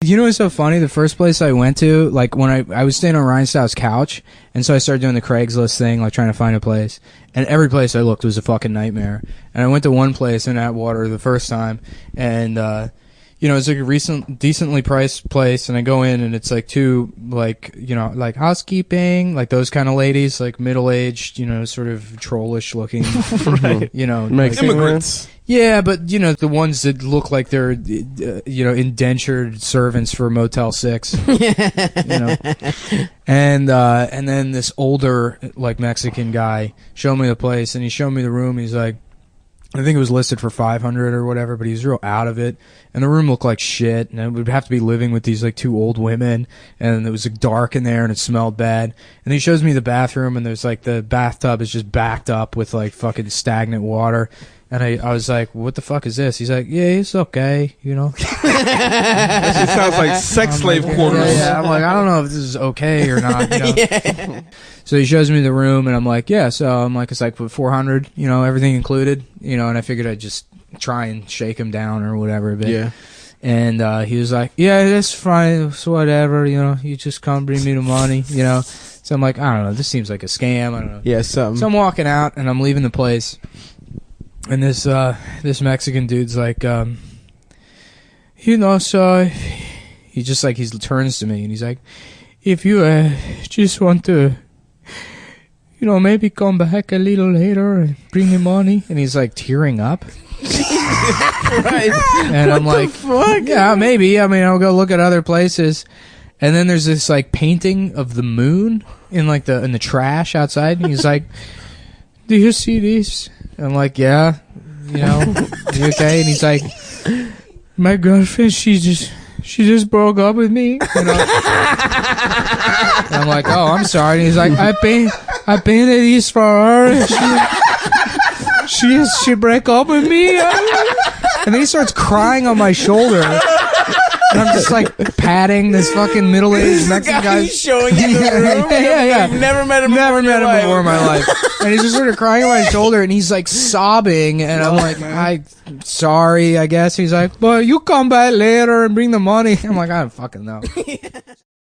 You know what's so funny? The first place I went to, like when I was staying on Ryan Stow's couch, and so I started doing the Craigslist thing, like trying to find a place. And every place I looked was a fucking nightmare. And I went to one place in Atwater the first time, and you know, it's like a decently priced place, and I go in and it's like two, like, you know, like housekeeping, like those kind of ladies, like middle-aged, you know, sort of trollish looking, right. You know, like, immigrants. Yeah, but you know, the ones that look like they're, you know, indentured servants for Motel 6. You know, and then this older, like Mexican guy showed me the place, and he showed me the room. He's like, I think it was listed for $500 or whatever, but he was real out of it. And the room looked like shit, and I would have to be living with these like two old women, and it was like, dark in there, and it smelled bad. And he shows me the bathroom, and there's like the bathtub is just backed up with like fucking stagnant water. And I was like, what the fuck is this? He's like, yeah, it's okay, you know. It sounds like sex slave quarters. Yeah, I'm like, I don't know if this is okay or not. You know? Yeah. So he shows me the room, and I'm like, yeah. So I'm like, it's like $400, you know, everything included, you know. And I figured I'd just try and shake him down or whatever. But, yeah. And he was like, yeah, that's fine, it's whatever, you know. You just come bring me the money, you know. So I'm like, I don't know, this seems like a scam. I don't know. Yeah, something. So I'm walking out, and I'm leaving the place. And this Mexican dude's like, you know, so he just like, he turns to me and he's like, if you just want to, you know, maybe come back a little later and bring me money. And he's like tearing up. Right. And I'm like, fuck? Yeah, maybe. I mean, I'll go look at other places. And then there's this like painting of the moon in like in the trash outside. And he's like, do you see these? I'm like, yeah, you know, you okay? And he's like, my girlfriend, she just broke up with me, you know. And I'm like, oh, I'm sorry. And he's like, I painted these for her. And she break up with me. And then he starts crying on my shoulder. And I'm just like patting this fucking middle-aged Mexican guy. Showing you the room. Yeah. You've never met him. Before in my life. And he's just sort of crying on my shoulder, and he's like sobbing, and I'm like, I'm sorry, I guess. He's like, well, you come back later and bring the money. I'm like, I don't fucking know.